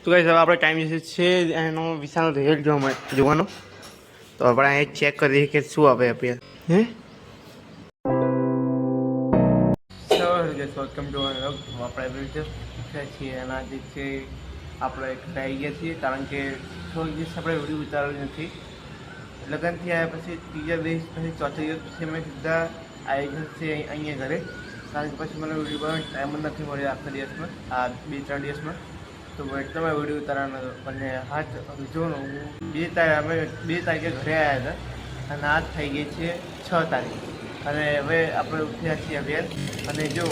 તો ગાઈસ હવે આપણે ટાઈમ જે છે એનો વિશાળનો રિઝલ્ટ જોવાનો તો આપણે અહીં ચેક કરીએ કે શું આવે આપણે હે વેલકમ ટુ આપણે રીતે છીએ એના જે છે આપણે ઘરે આવી ગયા છીએ કારણ કે થોડીક દિવસ આપણે વિડીયો ઉતારેલી નથી લગ્નથી આવ્યા પછી ત્રીજા દિવસ પછી ચોથા દિવસ પછી અમે સીધા આવી ગયા છીએ અહીંયા ઘરે કારણ કે પછી મને વિડીયો બનાવવાનો ટાઈમ જ નથી મળ્યો આખા દિવસમાં આ 2-3 દિવસમાં તો એટલે મેં વિડીયો ઉતારવાનો હતો અને હાથ જોનો હું 2 તારીખે ઘરે આવ્યા હતા અને આજ થઈ ગઈ છે 6 તારીખ અને હવે આપણે ઉઠ્યા છીએ વેર અને જો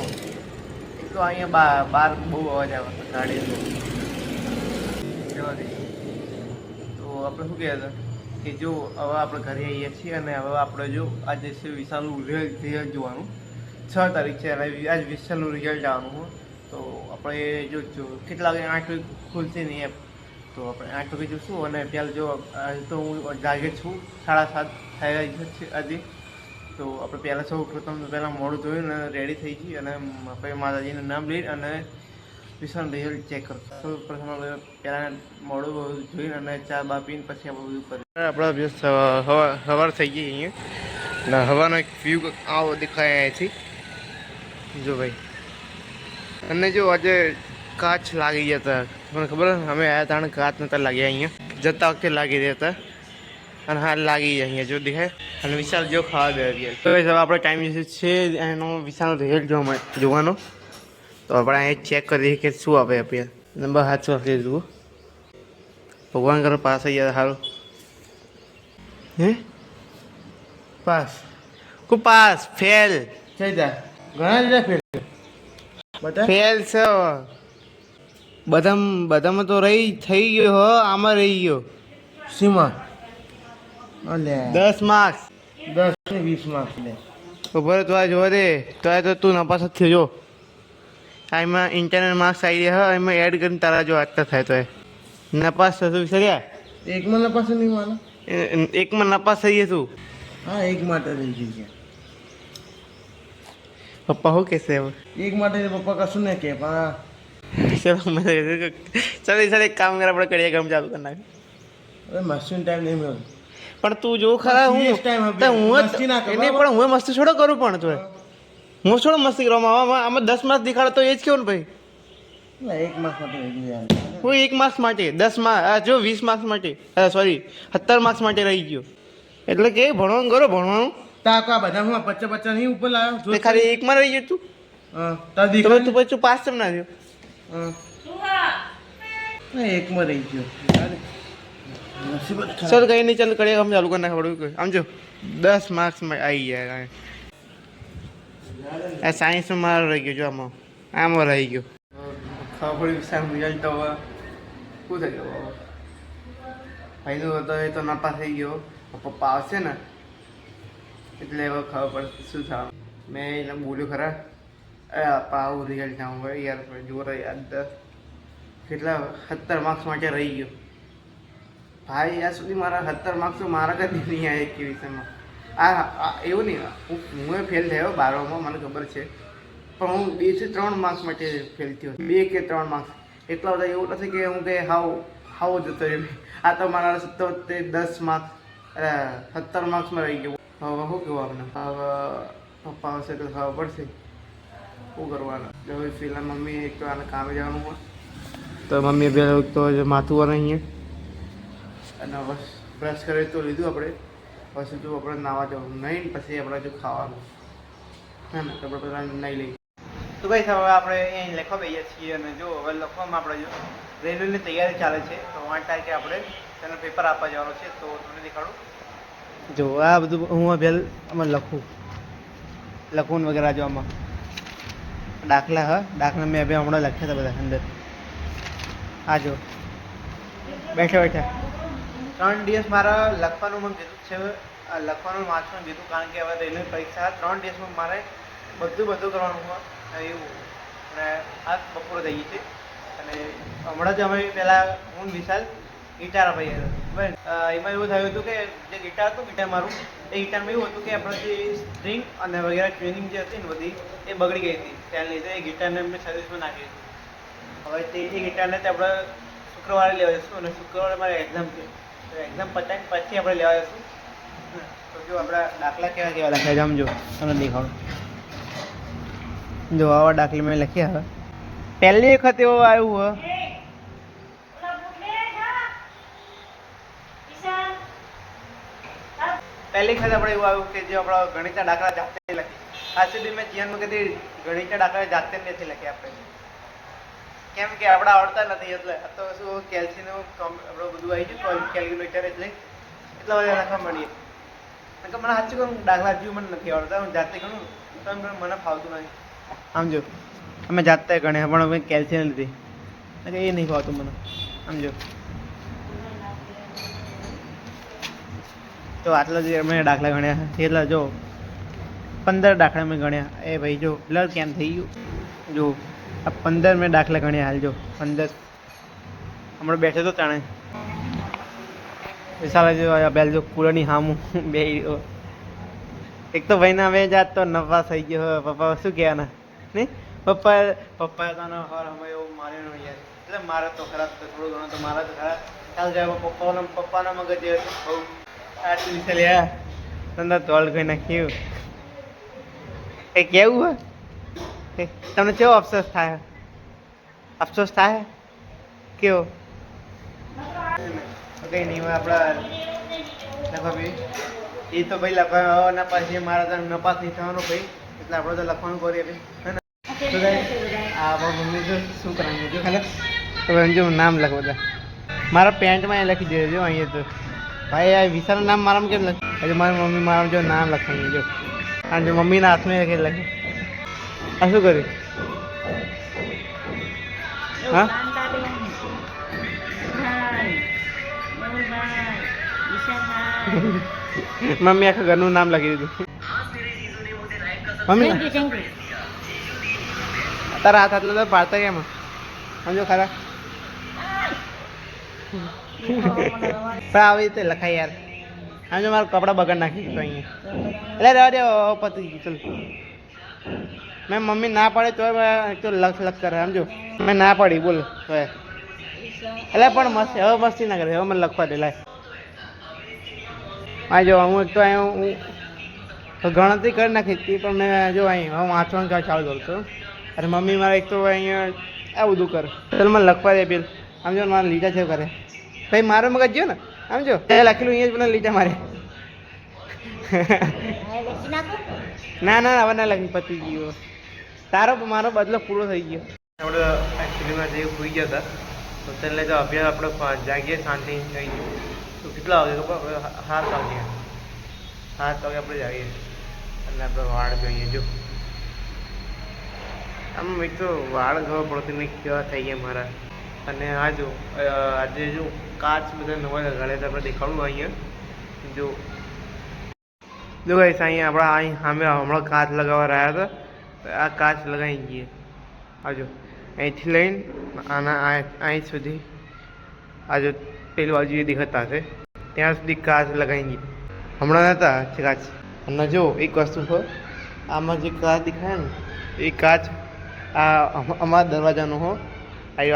એક તો અહીંયા બહાર બહુ અવાજ આવે છે ગાડીનો તો આપણે શું કહેતા કે જો હવે આપણે ઘરે આવીએ છીએ અને હવે આપણે જો આજે છે વિશાલનું રિઝલ્ટ જોવાનું 6 તારીખ છે અને આજ વિશાલનું રિઝલ્ટ આવવાનું તો આપણે જો કેટલા વાગે 8 વાગે ખુલશે નહીં એપ તો આપણે 8 વાગે જોઈશું અને પહેલાં જો તો હું જાગે છું 7:30 થઈ છે હજી તો આપણે પહેલાં સૌ પ્રથમ પહેલાં મોડું જોયું અને રેડી થઈ ગઈ અને આપણે માતાજીનું નામ લઈ અને વિશાલનું રિઝલ્ટ ચેક કરશું સૌ પ્રથમ આપણે પહેલાં મોડું જોઈને અને ચા બા પીને પછી આપણે બધું કરીએ આપણે સવાર થઈ ગઈ અહીંયા અને હવાનો એક વ્યૂ આવો દેખાય અહીંયાથી જો ભાઈ અને જો આજે કાચ લાગી ગયા હતા મને ખબર અમે આવ્યા હતા અને કાચ નહોતા લાગ્યા અહીંયા જતા વખતે લાગી રહ્યા હતા અને હાલ લાગી જાય અહીંયા જો દેખાય અને વિશાલ જો ખાવા દે તો હવે આપણે ટાઈમ જે છે એનો વિશાલનો રિઝલ્ટ જોવાનો તો આપણે અહીં ચેક કરીએ કે શું આવે આપણે નંબર 7 આપી દીધું ભગવાન કરો પાસ થઈ જાય સારું હે પાસ કો પાસ ફેલ થઈ જાય ઘણા લીધા ફેલ ફેલ છે બધામાં તો થઈ ગયો હો આમાં રહી ગયો સીમા 10 માર્ક્સ 10 ને 20 માર્ક્સ લે ખબર તો આ જોવા દે તો તું નપાસ જ થયો જો આમાં ઇન્ટરનલ માર્ક્સ આવી રહ્યા એમાં એડ કરીને તારા જો આટલા થાય તો નપાસ થતું વિચાર્યા એકમાં નપાસ નહીં માનો એકમાં નપાસ થઈ તું હા એક માટે રહી ગઈ પપ્પા શું કહેશે હવે એક માટે પપ્પા કશું નહીં કહે પણ ચાલ એક કામ કરે આપણે કરીએ કામ ચાલુ કરી નાખે હવે મસ્તી ટાઈમ નહીં મળ્યો પણ તું જો ખરા હું મસ્તી છોડો કરું પણ તું હું છોડો મસ્તી કરવા આમાં 10 માર્ક્સ દેખાડે તો એ જ કેવું ને ભાઈ 1 માર્ક્સ માટે હું 1 માર્ક્સ માટે 10 માર્ક્સ જો 20 માર્ક્સ માટે સોરી 17 માર્ક્સ માટે રહી ગયો એટલે કે ભણવાનું કરો ભણવાનું તાકા બધા હું 50 નહીં ઉપર લાવ્યો જો ખાલી એકમાં રહી ગયો તું તું પછી પાસ કેમ ના થયો એકમાં રહી ગયો ચાલ કઈ નહીં ચાલ કરીએ આમ ચાલુ કરી નાખે પડ્યું આમ જો 10 માર્ક્સમાં આવી ગયા આ સાયન્સમાં મારો રહી ગયો જો આમાં રહી ગયો ખબર પડી વિશાળ રિઝલ્ટ તો હવે શું થઈ ગયો ફાયદો હતો એ તો નપાસ થઈ ગયો પપ્પા આવશે ને એટલે હવે ખબર પડશે શું થવાનું મેં એને બોલ્યું ખરા આપા આવું રિઝલ્ટ ના હોય યાર જોર યાદ કેટલા 17 માર્ક્સ માટે રહી ગયો ભાઈ યાર સુધી મારા 17 માર્ક્સ તો મારા કદી નહીં આવ્યા એક વિષયમાં એવું નહીં હું ફેલ થયો 12માં મને ખબર છે પણ હું 2 થી 3 માર્ક્સ માટે ફેલ થયો 2 કે 3 માર્ક્સ એટલા બધા એવું નથી કે હું કે હાવ જતો રહ્યો આ તો મારા 10 માર્ક્સ 17 માર્ક્સમાં રહી ગયો હવે શું કહેવું આપણે હવે પપ્પા આવશે તો ખબર પડશે શું કરવાનું હવે ફિલહાલ મમ્મી એક તો આને કામે જવાનું હોય તો મમ્મીએ બે તો માથું વાર અહીંયા અને બસ બ્રશ કરી તો લીધું આપણે પછી જો આપણે નાવા જવાનું નહીં પછી આપણે જો ખાવાનું હે ને તો આપણે બધા નહીં લઈએ તો કઈ હવે આપણે અહીં લખવા બેસીએ છીએ અને જો હવે લખવામાં આપણે જો રેલવેની તૈયારી ચાલે છે તો 8 તારીખે આપણે તેનો પેપર આપવા જવાનું છે તો તમને દેખાડું જો આ બધું હું પહેલ આમાં લખવું વગેરે જો આમાં દાખલા મેં હમણાં લખ્યા હતા બધા અંદર આ જો બેઠા 3 દિવસ મારા લખવાનું મને કીધું છે લખવાનું વાંચવાનું કીધું કારણ કે હવે રેલવે પરીક્ષા 3 દિવસમાં મારે બધું કરવાનું હોય એવું અને આ બપોરે થઈ ગઈ છે અને હમણાં જ અમે પહેલાં હું વિશાલ ગિટાર અપાઈ હતા એમાં એવું થયું હતું કે જે ગિટાર હતું ગિટાર મારું એ ગિટારમાં એવું હતું કે આપણે જે સ્ટ્રિંગ અને વગેરે ટ્યુનિંગ જે હતી ને બધી એ બગડી ગઈ હતી ત્યાં લીધે એ ગિટારને મેં સર્વિસમાં નાખી હતી હવે તે એ ગિટારને તે આપણે શું શુક્રવારે લેવા જઈશું અને શુક્રવારે મારે એક્ઝામ છે તો એક્ઝામ પતાવીને પછી આપણે લેવા જઈશું. તો જો આપણા દાખલા કેવા કેવા લખ્યા છે આમ જો તમને દેખાડું. જો આવા દાખલા મેં લખ્યા હવે પહેલી વખત એવો આવ્યું હોય પહેલી વખત આપણે એવું આવ્યું કે જે આપણા ગણિતના દાખલા જાતે લખી. આજ સુધી મેં જીવનમાં કદી ગણિતના દાખલા જાતે નથી લખ્યા આપણે, કેમ કે આપણે આવડતા નથી. એટલે તો શું કેલ્સીનું આપણું બધું આવી ગયું કેલ્ક્યુલેટર એટલે એટલા બધા લખવા મળીએ. કે મને સાચું કહું દાખલા હજુ મને નથી આવડતા, હું જાતે ગણું તો એમ મને ફાવતું નથી. સમજો અમે જાતે ગણ્યા પણ અમે કેલ્શિયમ લીધી એ નહીં ફાવતું મને. સમજો તો આટલા જે અમે દાખલા ગણ્યા એટલા જો 15 દાખલા મેં ગણ્યા. એ ભાઈ જો બ્લડ કેમ થઈ ગયું. જો આ 15 મેં દાખલા ગણ્યા હાલ જો 15 હમણાં બેઠો તો તાણે સારા જો બેલ જો કુળની હામું બે એક તો ભાઈના બે જાત તો નફા થઈ ગયો. પપ્પા શું કહેવાના નહીં પપ્પા તો હર અમે એવું મારે નો યાર એટલે મારે તો ખરાબ તો થોડું ઘણું તો મારા તો ખરાબ ચાલ જાય. પપ્પાના મગજ બહુ આ વિશે લ્યા તમને તોલ કરી નાખ્યું એ કેવું હે તમને કેવો અફસોસ થાય? અફસોસ થાય કેવો? કઈ નહીં હોય આપણા લખવા ભાઈ એ તો ભાઈ લખવાના પછી મારા તો નપાસ નહીં થવાનો ભાઈ એટલે આપણે તો લખવાનું કરીએ ભાઈ હે ને. તો આ મમ્મી જો શું કરાવીએ જો ખાલી તો જો નામ લખો બધા મારા પેન્ટમાં એ લખી દેજો અહીંયા તો ભાઈ આ વિશાલનું નામ મારામાં કેમ લખે હજુ મારી મમ્મી મારા જો નામ લખાવીએ જો અને જો મમ્મીના હાથમાં લખે લખે આ શું કર્યું? હા મમ્મી આખા ઘરનું નામ લખી દીધું. મમ્મી તારા હાથ આટલા તો પાડતા કેમ સમજો ખરા પણ આવી રીતે લખાય યાર. આમ જો મારા કપડાં બગાડ નાખી તો અહીંયા એટલે રહેવા દે પતી ગયું. ચલ મેં મમ્મી ના પાડે તો લખ કરે સમજો મેં ના પાડી બોલ હવે એટલે પણ મસ્તી હવે મસ્તી ના કરે હવે મને લખવા દે લાય. હા જો હું એક તો અહીંયા હું ગણતરી કરી નાખી હતી પણ મેં જો અહીં હું વાંચવાનું ચાલુ કરતો અરે મમ્મી મારે એક તો અહીંયા આ બધું કરે ચાલ મને લખવા દે પેલ આમ જો મારે લીટા છે કરે ભાઈ મારો મગજ જો ને આમ જો એ લખેલું અહીંયા જ મને લીટા મારે ના ના હવે ના લખી પતી ગયો તારો મારો બદલો પૂરો થઈ ગયો. આપણે એકચ્યુઅલીમાં જે હોઈ ગયા હતા તો તેને તો અભ્યાસ આપણે જાગીએ શાંતિ થઈ ગયું તો કેટલા વાગે ખબર 7 વાગે આપણે જાગીએ અને આપણે વાળ જોઈએ જો આમ એક તો વાળ ખબર પડતી નહીં કેવા થઈ ગયા મારા. અને આ જો આજે જો કાચ બધા નવા લગાડ્યા હતા આપણે દેખાડું અહીંયા જો ગાઈસ અહીંયા આપણા અહીં સામે હમણાં કાચ લગાવવા રહ્યા હતા આ કાચ લગાવી ગઈએ આ જો અહીંથી લઈને આના અહીં સુધી આ જો પેલી બાજુ એ દેખાતા હશે ત્યાં સુધી કાચ લગાવી ગઈ હમણાં નહોતા કાચ. અને જો એક વસ્તુ હોય આમાં જે કાચ દેખાય ને એ કાચ આ અમારા દરવાજાનો હો આ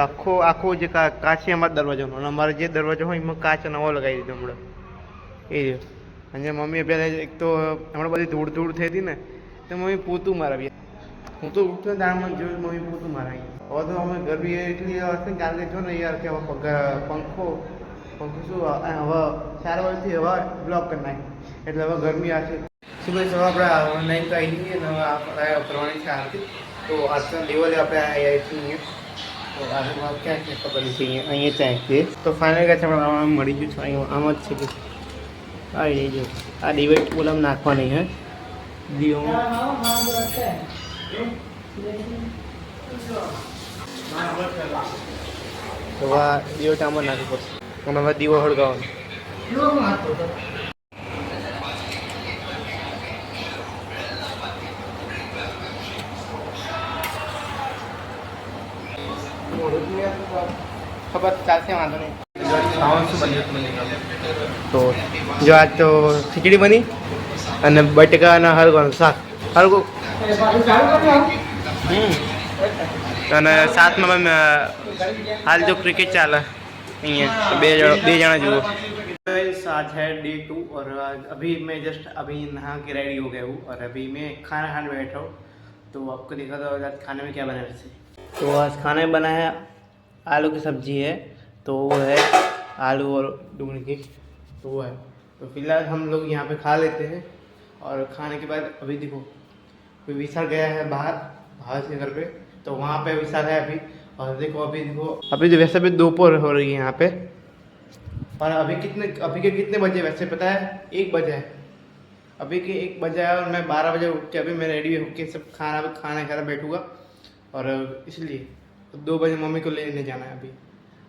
આખો જે કાચ છે અમારા દરવાજાનો અને અમારો જે દરવાજો હોય એમાં કાચ નવો લગાવી દીધો હમણાં એ જ. અને મમ્મીએ પહેલાં એક તો હમણાં બધી ધૂળ થઈ હતી ને તો મમ્મી પોતું મારાવી હું તો ઉઠતો દાળમાં જોયું મમ્મી પોતું મારાવી. હવે તો અમે ગરમી એટલી હશે કારણ કે જો ને યાર કે પંખો શું હવે 4 વાગ્યાથી હવા બ્લોક કરી નાખી એટલે હવે ગરમી આવશે. શું ભાઈ સવારે આપણે નહીં તો આવી જઈએ ને હવે આપણે કરવાની છે આરતી તો આજના લેવલે આપણે આવી છીએ તો આજે ક્યાં છે ખબર નથી અહીંયા ત્યાં છીએ તો ફાઇનલ કે છે આપણે મળી ગયું છે અહીંયા આમ જ છે કે આવી નહીં જો આ ડિવાઇડ બોલામ નાખવાની હે દીવો તો આ દીવો ટામર નાખવું પડશે અને હવે દીવો હળગાવવાનો. ખબર ચાલશે વાંધો નહીં. ખાવાનું શું બન્યું તો જો આજ તો ખીચડી બની અને બટેકાના હળગાનું શાક હળગું અને સાથમાં હાલ જો ક્રિકેટ ચાલે અહીંયા બે जना जुओ। आज है डे 2 और अभी मैं जस्ट अभी नहा के रेडी हो गया हूँ और अभी मैं खाना खाने बैठा हूँ। तो आपको दिखा दो आज खाने में क्या बना है। तो आज खाने में बना है आलू की सब्जी है, तो वो है आलू और डूंगनी की, तो वो है। तो फिलहाल हम लोग यहाँ पे खा लेते हैं और खाने के बाद अभी देखो विशाल गया है बाहर से घर पे, तो वहाँ पे विशाल है अभी। और देखो अभी तो वैसे भी दोपहर हो रही है यहाँ पे। और अभी के कितने बजे वैसे पता है? 1 बजे है। अभी के 1 बजे है और मैं 12 बजे उठ के अभी मैं रेडी होके सब खाना खाना बैठूँगा। और इसलिए तो 2 बजे मम्मी को लेने जाना है अभी।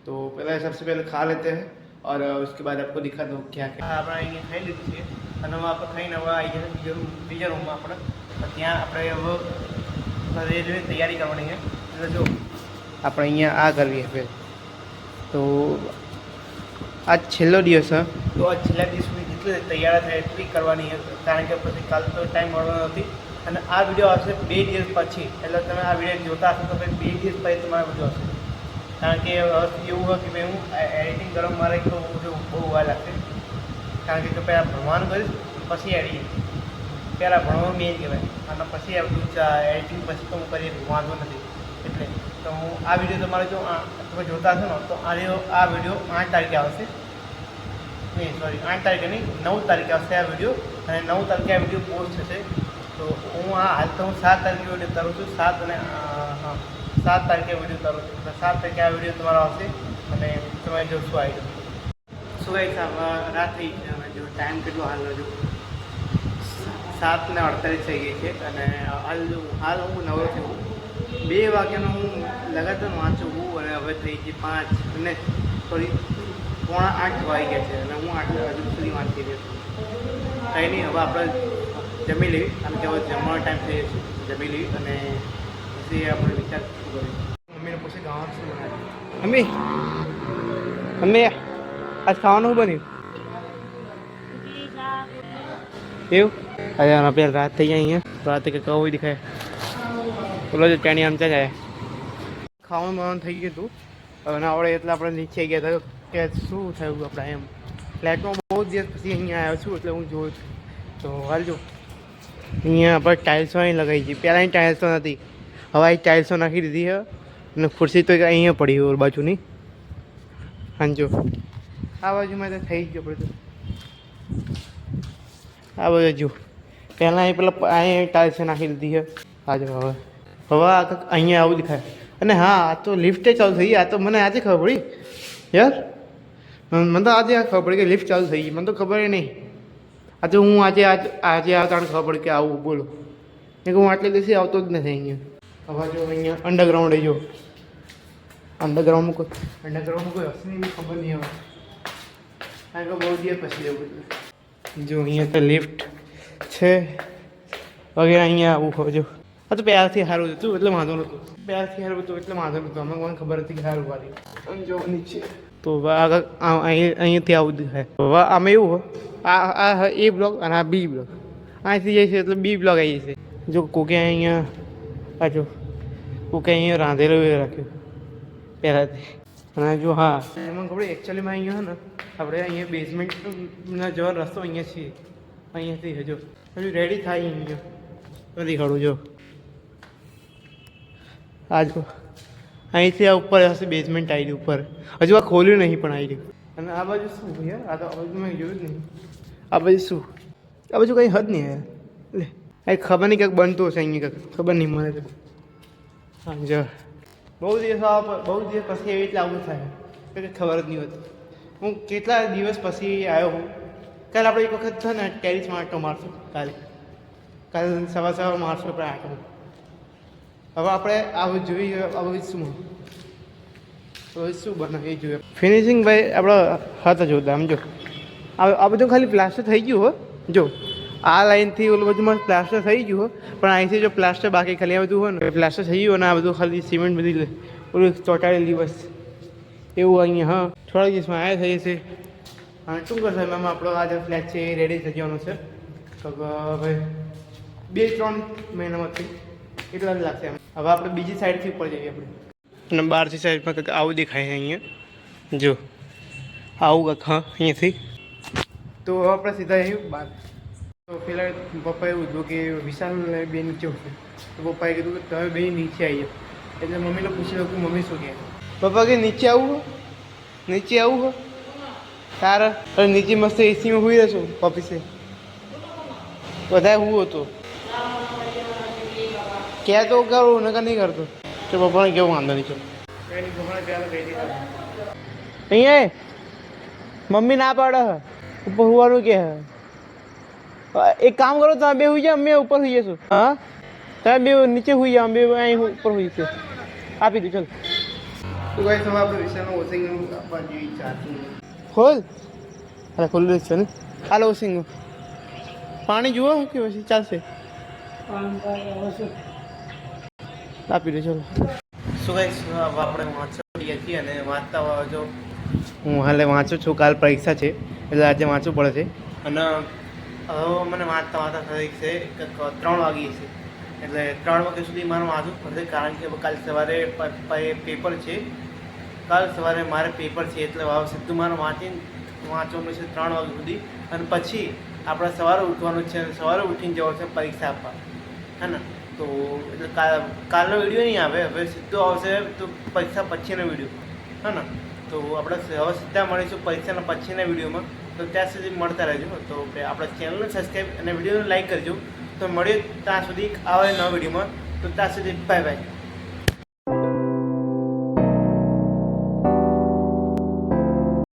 तो पहले सबसे पहले खा लेते हैं और उसके बाद आपको दिखा दो क्या क्या આપણે અહીંયા ખાઈ લીધું છે અને આપણે ખાઈને હવે આવી ગયા બીજા રૂમમાં આપણે ત્યાં આપણે હવે રેલવે તૈયારી કરવાની છે। એટલે જો આપણે અહીંયા આ કરવી છે। તો આજ છેલ્લો દિવસ છે, તો આ છેલ્લા દિવસની જેટલી તૈયારી થાય એટલી કરવાની છે, કારણ કે પછી કાલ તો ટાઈમ મળવાનો નથી। અને આ વિડીયો આવશે 2 દિવસ પછી, એટલે તમે આ વિડીયો જોતા હશો તો પછી 2 દિવસ પછી તમારો વિડીયો આવશે। કારણ કે એવું હોય કે ભાઈ હું એડિટિંગ કરવા મારે તો બહુ વાર લાગશે, કારણ કે પહેલાં ભણવાનું કરીશ પછી એડિટિંગ, પહેલાં ભણવાનું મેન કહેવાય અને પછી આ બધું એડિટિંગ પછી તો હું કરી વાંધો નથી। એટલે તો હું આ વિડીયો તમારે જો તમે જોતા હશો ને તો આ વિડીયો 8 તારીખે આવશે, નહીં સોરી 8 તારીખે નહીં 9 તારીખે આવશે આ વિડીયો, અને 9 તારીખે આ વિડીયો પોસ્ટ થશે। તો હું હાલ તો હું 7 તારીખે વિડીયો તરું છું, 7 તારીખે વિડીયો તરું છું, 7 તારીખે આ વિડીયો તમારો આવશે અને તમે જોશો આવી જાઓ। શું કહે રાત થઈ છે, અને જો ટાઈમ કેટલો હાલ જો 7:48 થઈ ગઈ છે અને હાલ હું નવરો છું। 2 વાગ્યાનો હું લગાતાર વાંચું છું અને હવે થઈ છે 5 અને થોડી 7:45 વાગી ગયા છે અને હું હજુ સુધી વાંચી રહ્યો છું। કંઈ નહીં, હવે આપણે જમી લેવી, કારણ કે હવે જમવાનો ટાઈમ થઈ જશે, જમી લેવી અને પછી આપણે વિચાર શું કરીએ। મમ્મીને પૂછે ગાવાનું શું બનાવ્યું। મમ્મી આજ ખાવાનું શું બન્યું એવું? અરે આપણે રાત થઈ જાય અહીંયા, રાતે કે કહું દેખાય બોલો જો ચાણી આમ જાય ખાવાનું બનાવવાનું થઈ ગયું હતું। હવે આવડે એટલે આપણે નીચે ગયા હતા કે શું થયું આપણે એમ ફ્લેટમાં બહુ દિવસ પછી અહીંયા આવ્યો છું, એટલે હું જોઉં છું। તો હાલ જો અહીંયા આપણે ટાઇલ્સો અહીં લગાવી છે, પહેલાંની ટાઇલ્સો નથી, હવે અહીં ટાઇલ્સો નાખી દીધી છે અને ખુરશી તો અહીંયા પડી ઓર બાજુની। હા જો આ બાજુમાં તો થઈ ગયો આપણે, આ બાજુ જો પહેલાં અહીં પેલા અહીં ટાઇલ્સો નાખી દીધી છે। આ જો હવે અહીંયા આવું દેખાય। અને હા આ તો લિફ્ટે ચાલુ થઈ ગઈ, આ તો મને આજે ખબર પડી યાર, મને તો આજે ખબર પડી કે લિફ્ટ ચાલુ થઈ ગઈ, મને તો ખબર નહીં। આજે હું આજે આવતા ખબર પડી કે આવું બોલો, કે હું આટલે દિવસે આવતો જ નથી અહીંયા। હવે જો અહીંયા અંડરગ્રાઉન્ડ જો અંડરગ્રાઉન્ડમાં કોઈ હશે નહીં, ખબર નહીં આવે, કારણ કે બહુ દિવસ પછી જવું એટલે જો અહીંયા તો લિફ્ટ છે વગેરે। અહીંયા આવું ખબર જો આ તો પહેલાંથી સારું હતું એટલે વાંધો નહોતું, પહેલાંથી સારું હતું એટલે વાંધો નહોતું, અમને મને ખબર હતી કે સારું વાળી અને જો નીચે તો આગળ અહીંયાથી આવું દેખાય। હવે આમાં એવું હોય આ એ બ્લોક અને આ બી બ્લોક, અહીંથી જાય છે એટલે બી બ્લોક આવી જશે। જો કોકે અહીંયા આ જો કોકે અહીંયા રાંધેલું રાખ્યું પહેલાંથી, અને જો હા એમાં ખબર એકચ્યુઅલીમાં અહીંયા ને આપણે અહીંયા બેઝમેન્ટના જવાનો રસ્તો અહીંયા છીએ, અહીંયાથી હજુ રેડી થાય અહીંયા નથી ખડું જો આ જો અહીંથી આ ઉપર હશે બેઝમેન્ટ આવી રહ્યું ઉપર, હજુ આ ખોલ્યું નહીં પણ આવી રહ્યું। અને આ બાજુ શું યાર, આ તો આ બાજુ મેં જોયું જ નહીં, આ બાજુ શું, આ બાજુ કંઈ હદ નહીં યાર, એટલે આ ખબર નહીં ક્યાંક બનતું હશે અહીંયા ક્યાંક, ખબર નહીં મને તો। હા જો બહુ દિવસ પછી એવી રીતે આવું થાય કે ખબર જ નહીં હોતી। હું કેટલા દિવસ પછી આવ્યો હું, કાલે આપણે એક વખત છે ને ટેરિસમાં આંટો મારશું, કાલે સવાર મારશું આપણે આંટો। હવે આપણે આવું જોઈએ, આવું શું બનાવે એ જોઈએ। ફિનિશિંગ ભાઈ આપણો હતા જોતા આમ જો આ બધું ખાલી પ્લાસ્ટર થઈ ગયું હો, જો આ લાઈનથી ઓલું બધું પ્લાસ્ટર થઈ ગયું હો, પણ અહીંથી જો પ્લાસ્ટર બાકી ખાલી આ બધું હોય ને પ્લાસ્ટર થઈ ગયું અને આ બધું ખાલી સિમેન્ટ બધી ઓલું ચોંટાડેલી બસ એવું અહીંયા। હા થોડા દિવસમાં આવ્યા થઈ જશે અને ટૂંક સમયમાં આપણો આ જે ફ્લેટ છે એ રેડી થઈ જવાનો છે, તો હવે 2-3 મહિનામાંથી એટલા જ લાગશે એમ। હવે આપણે બીજી સાઈડથી ઉપર જઈએ આપણે, અને બહારથી સાઈડમાં કંઈક આવું દેખાય છે અહીંયા જો આવું કાંક હા અહીંયાથી તો આપણે સીધા આવ્યું બહાર. તો પેલા પપ્પાએ એવું હતું કે વિશાલ બે નીચે ઉઠે તો પપ્પાએ કીધું કે તમે બે નીચે આવી જાઓ. એટલે મમ્મીને પૂછી લો કે મમ્મી શું કહે. પપ્પા કે નીચે આવું હો, નીચે આવું હો તારે નીચે મસ્ત એસીમાં હોઈ રહેશો ઓફિસે બધા હું હતો ક્યાં તો કરું નકા નહીં કરતો તો પપ્પાને કેવું વાંધો નહીં ચાલો અહીંયા મમ્મી ના પાડે ઉપર હોવાનું કે એક કામ કરો તમે બે હોઈ જાઓ અમે ઉપર હોઈ જશું. હા તમે બે નીચે હોઈ જાઓ અમે અહીં ઉપર હોઈ છે આપી દઉં ચાલો. તો કઈ સમય આપણે વિશાળનું વોશિંગ આપવા જેવી ઈચ્છા હતી. ખોલ અરે ખુલ્લું છે ને હાલો વોશિંગ પાણી જુઓ કે પછી ચાલશે આપી દે ચાલો. શું કઈ આપણે વાંચવા છીએ અને વાંચતા જો હું હાલે વાંચું છું. કાલ પરીક્ષા છે એટલે આજે વાંચવું પડે છે અને હવે મને વાંચતા વાંચતા થઈ છે 3 વાગી છે એટલે 3 વાગ્યા સુધી મારે વાંચવું પડશે કારણ કે કાલ સવારે પેપર છે. કાલ સવારે મારે પેપર છે એટલે સીધું મારે વાંચવાનું છે 3 વાગ્યા સુધી અને પછી આપણે સવારે ઉઠવાનું છે અને સવારે ઉઠીને જવાનું છે પરીક્ષા આપવા હે ને. તો એટલે કાલનો વિડીયો નહીં આવે હવે સીધો આવશે તો પરીક્ષા પછીનો વિડીયો હે ને. તો આપણે હવે સીધા મળીશું પરીક્ષાના પછીના વિડીયોમાં. તો ત્યાં સુધી મળતા રહેજો. તો આપણા ચેનલને સબસ્ક્રાઈબ અને વિડીયોને લાઈક કરજો. તો મળીએ ત્યાં સુધી આવે નવા વિડીયોમાં. તો ત્યાં સુધી બાય બાય.